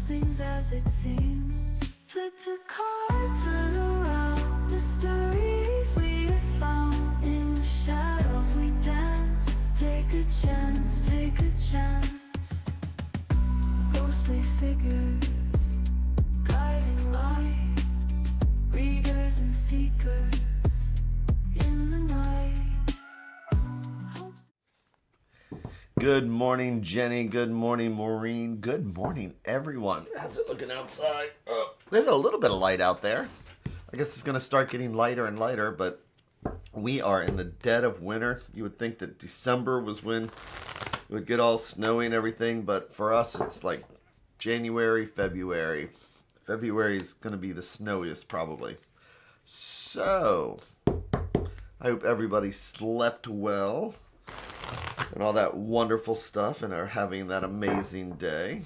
nothing's as it seems. Flip the cards, turn around. Mysteries we have found. In the shadows we dance. Take a chance, take a chance. Ghostly figures, guiding light. Readers and seekers in the night. Good morning, Jenny. Good morning, Maureen. Good morning, everyone. How's it looking outside? There's a little bit of light out there. I guess it's going to start getting lighter and lighter, but we are in the dead of winter. You would think that December was when it would get all snowy and everything, but for us, it's like January, February. February is going to be the snowiest, probably. So, I hope everybody slept well and all that wonderful stuff and are having that amazing day.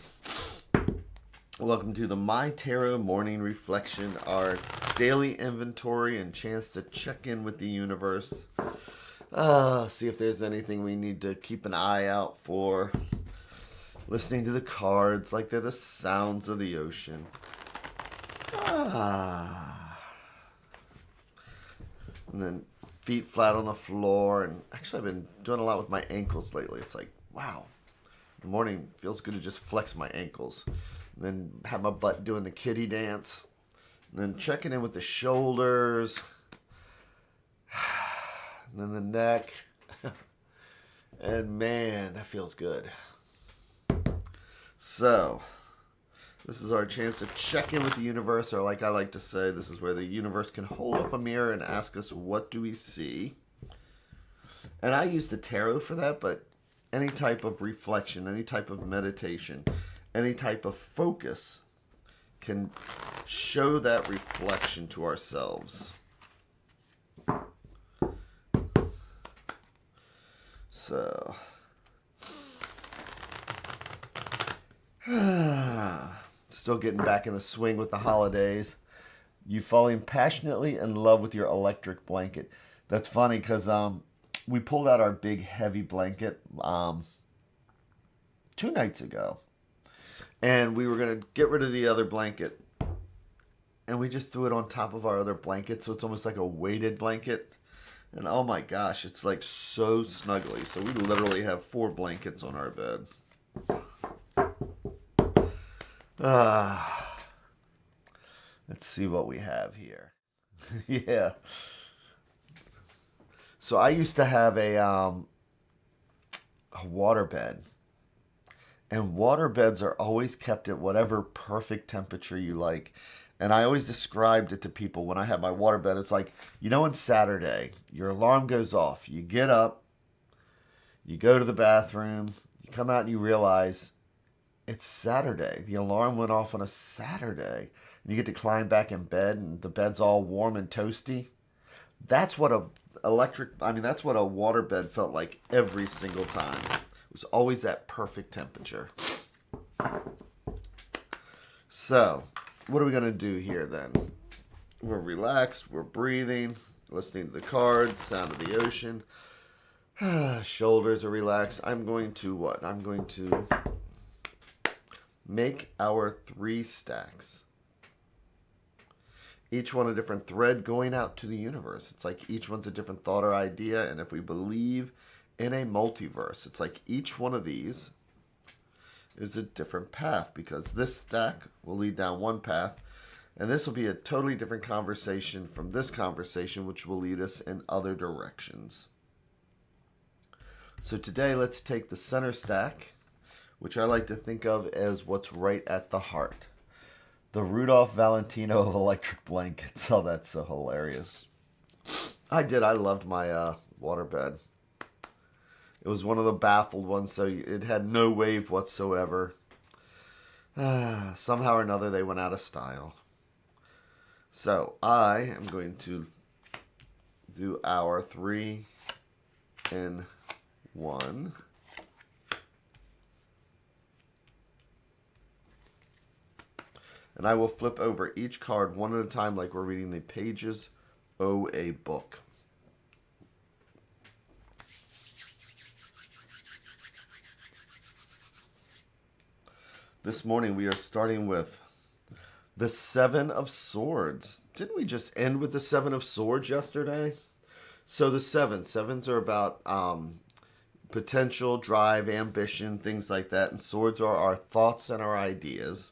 Welcome to the MyTarot Morning Reflection, our daily inventory and chance to check in with the universe. See if there's anything we need to keep an eye out for. Listening to the cards like they're the sounds of the ocean. And then feet flat on the floor. And actually, I've been doing a lot with my ankles lately. It's like, wow. In the morning, feels good to just flex my ankles. And then have my butt doing the kitty dance. And then checking in with the shoulders. And then the neck. And man, that feels good. So, this is our chance to check in with the universe, or like I like to say, this is where the universe can hold up a mirror and ask us, what do we see? And I use the tarot for that, but any type of reflection, any type of meditation, any type of focus can show that reflection to ourselves. So, still getting back in the swing with the holidays. You falling passionately in love with your electric blanket. That's funny because we pulled out our big heavy blanket 2 nights ago. And we were going to get rid of the other blanket. And we just threw it on top of our other blanket. So it's almost like a weighted blanket. And oh my gosh, it's like so snuggly. So we literally have 4 blankets on our bed. Let's see what we have here. Yeah. So I used to have a water bed. And water beds are always kept at whatever perfect temperature you like. And I always described it to people when I had my water bed. It's like, on Saturday, your alarm goes off. You get up, you go to the bathroom, you come out and you realize it's Saturday. The alarm went off on a Saturday. And you get to climb back in bed and the bed's all warm and toasty. That's what that's what a water bed felt like every single time. It was always that perfect temperature. So, what are we going to do here then? We're relaxed, we're breathing, listening to the cards, sound of the ocean. Shoulders are relaxed. I'm going to what? I'm going to make our 3 stacks. Each one a different thread going out to the universe. It's like each one's a different thought or idea. And if we believe in a multiverse, it's like each one of these is a different path, because this stack will lead down one path, and this will be a totally different conversation from this conversation, which will lead us in other directions. So today, let's take the center stack, which I like to think of as what's right at the heart. The Rudolph Valentino of electric blankets. Oh, that's so hilarious. I loved my waterbed. It was one of the baffled ones, so it had no wave whatsoever. Somehow or another, they went out of style. So I am going to do our 3 in 1. And I will flip over each card one at a time like we're reading the pages of a book. This morning we are starting with the Seven of Swords. Didn't we just end with the Seven of Swords yesterday? So the sevens are about potential, drive, ambition, things like that. And swords are our thoughts and our ideas.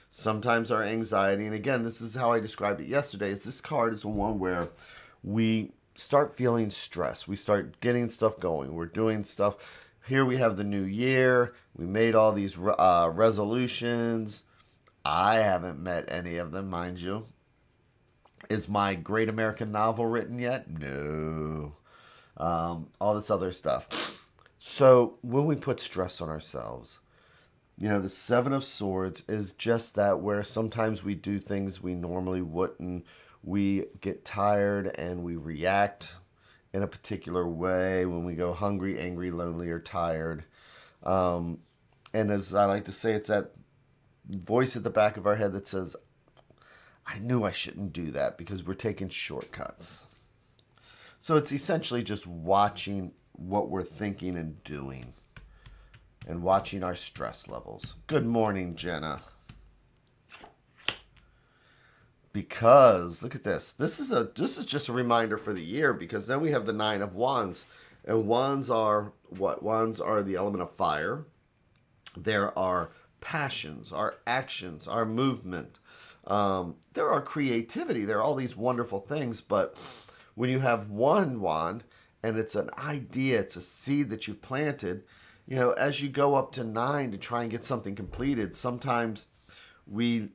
Sometimes our anxiety. And again, this is how I described it yesterday. Is this card is one where we start feeling stress. We start getting stuff going. We're doing stuff. Here we have the new year. We made all these resolutions. I haven't met any of them, mind you. Is my great American novel written yet? No. All this other stuff. So when we put stress on ourselves, the Seven of Swords is just that, where sometimes we do things we normally wouldn't. We get tired and we react in a particular way when we go hungry, angry, lonely, or tired. And as I like to say, it's that voice at the back of our head that says, I knew I shouldn't do that, because we're taking shortcuts. So it's essentially just watching what we're thinking and doing and watching our stress levels. Good morning, Jenna. Because look at this. This is just a reminder for the year, because then we have the Nine of Wands. And wands are what? Wands are the element of fire. There are passions, our actions, our movement. There are creativity. There are all these wonderful things. But when you have one wand and it's an idea, it's a seed that you've planted, as you go up to 9 to try and get something completed, sometimes we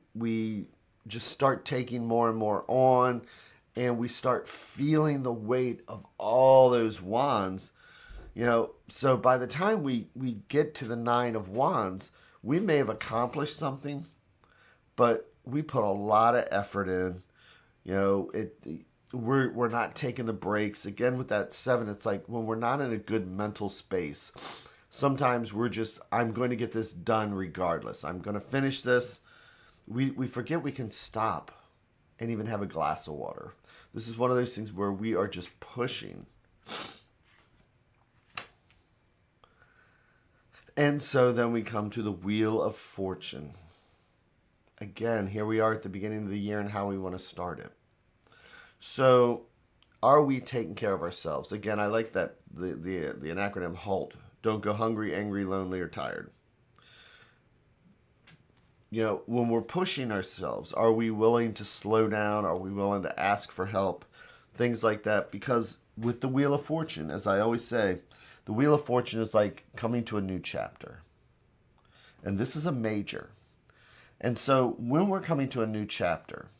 just start taking more and more on, and we start feeling the weight of all those wands. So by the time we get to the 9 of Wands, we may have accomplished something, but we put a lot of effort in. We're not taking the breaks. Again, with that 7, it's like when we're not in a good mental space, sometimes I'm going to get this done regardless. I'm going to finish this. We forget we can stop and even have a glass of water. This is one of those things where we are just pushing. And so then we come to the Wheel of Fortune. Again, here we are at the beginning of the year and how we want to start it. So, are we taking care of ourselves? Again, I like that the acronym HALT. Don't go hungry, angry, lonely, or tired. When we're pushing ourselves, are we willing to slow down? Are we willing to ask for help? Things like that. Because with the Wheel of Fortune, as I always say, the Wheel of Fortune is like coming to a new chapter. And this is a major. And so when we're coming to a new chapter,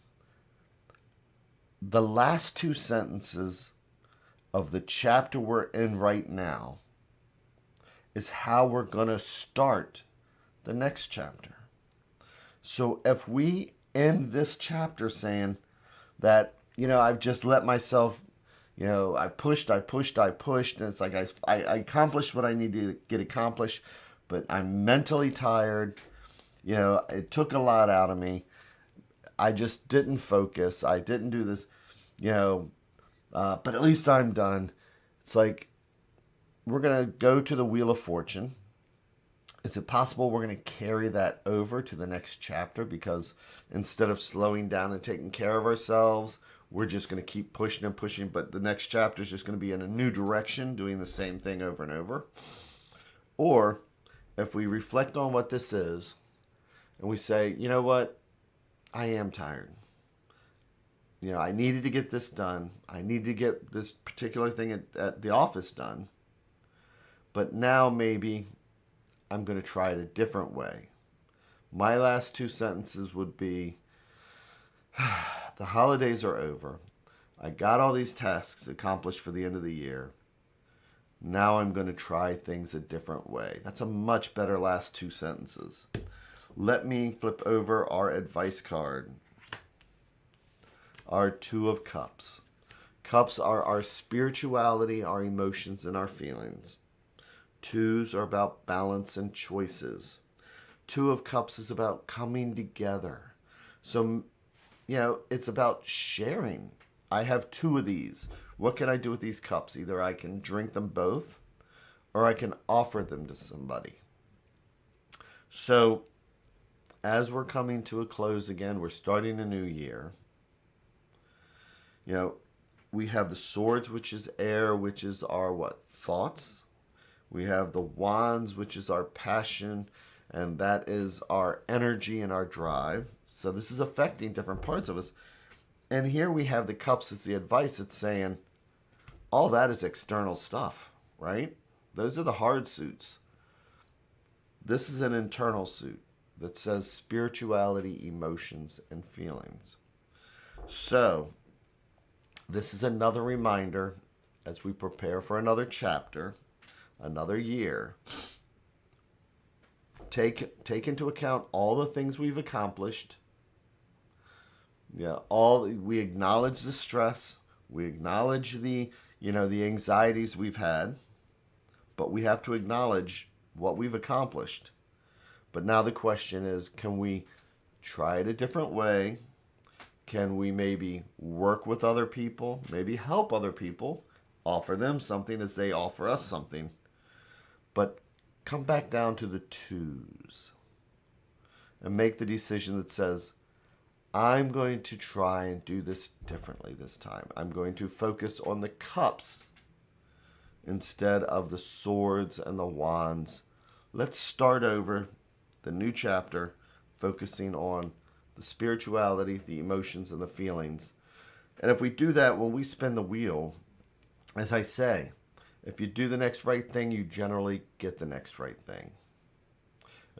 the last 2 sentences of the chapter we're in right now is how we're going to start the next chapter. So if we end this chapter saying that, I've just let myself, I pushed, and it's like I accomplished what I need to get accomplished, but I'm mentally tired. It took a lot out of me. I just didn't focus. I didn't do this, but at least I'm done. It's like we're going to go to the Wheel of Fortune. Is it possible we're going to carry that over to the next chapter? Because instead of slowing down and taking care of ourselves, we're just going to keep pushing and pushing. But the next chapter is just going to be in a new direction, doing the same thing over and over. Or if we reflect on what this is and we say, you know what? I am tired. I needed to get this done. I need to get this particular thing at the office done. But now maybe I'm going to try it a different way. My last 2 sentences would be, the holidays are over. I got all these tasks accomplished for the end of the year. Now I'm going to try things a different way. That's a much better last 2 sentences. Let me flip over our advice card. Our 2 of Cups. Cups are our spirituality, our emotions, and our feelings. 2s are about balance and choices. 2 of Cups is about coming together. So, it's about sharing. I have 2 of these. What can I do with these cups? Either I can drink them both, or I can offer them to somebody. So, as we're coming to a close again, we're starting a new year. You know, we have the swords, which is air, which is our what? Thoughts. We have the wands, which is our passion, and that is our energy and our drive. So this is affecting different parts of us. And here we have the cups as the advice. It's saying all that is external stuff, right? Those are the hard suits. This is an internal suit that says spirituality, emotions, and feelings. So this is another reminder as we prepare for another chapter, another year. Take into account all the things we've accomplished. Yeah, we acknowledge the stress, we acknowledge the anxieties we've had, but we have to acknowledge what we've accomplished. But now the question is, can we try it a different way? Can we maybe work with other people, maybe help other people, offer them something as they offer us something? But come back down to the twos and make the decision that says, I'm going to try and do this differently this time. I'm going to focus on the cups instead of the swords and the wands. Let's start over the new chapter, focusing on the spirituality, the emotions, and the feelings. And if we do that, when we spin the wheel, as I say, if you do the next right thing, you generally get the next right thing.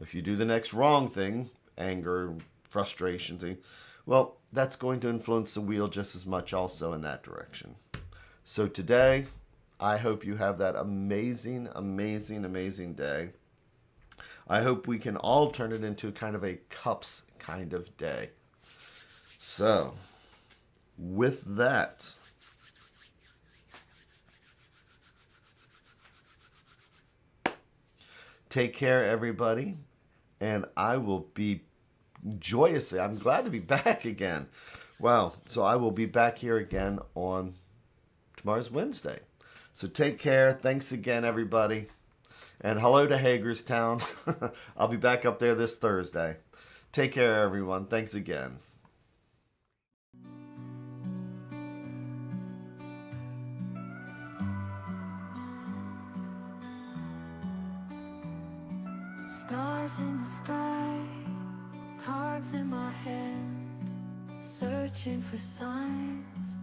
If you do the next wrong thing, anger, frustrations, well, that's going to influence the wheel just as much also in that direction. So today, I hope you have that amazing, amazing, amazing day. I hope we can all turn it into kind of a cups kind of day. So, with that, take care, everybody, and I will be joyously, I'm glad to be back again. Wow, so I will be back here again on tomorrow's Wednesday. So take care. Thanks again, everybody. And hello to Hagerstown. I'll be back up there this Thursday. Take care, everyone. Thanks again. Stars in the sky, cards in my hand, searching for signs,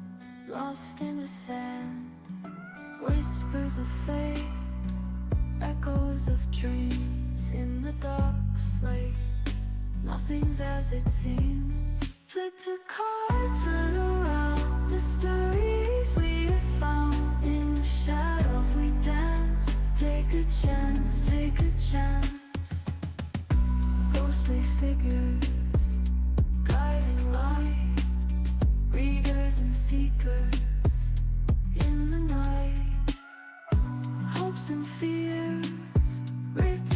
lost in the sand, whispers of fate, echoes of dreams in the dark slate. Nothing's as it seems. Flip the cards, turn around. The stories we have found in the shadows we dance. Take a chance, take a chance. Ghostly figures, guiding light, readers and seekers in the night. Hopes and fears, written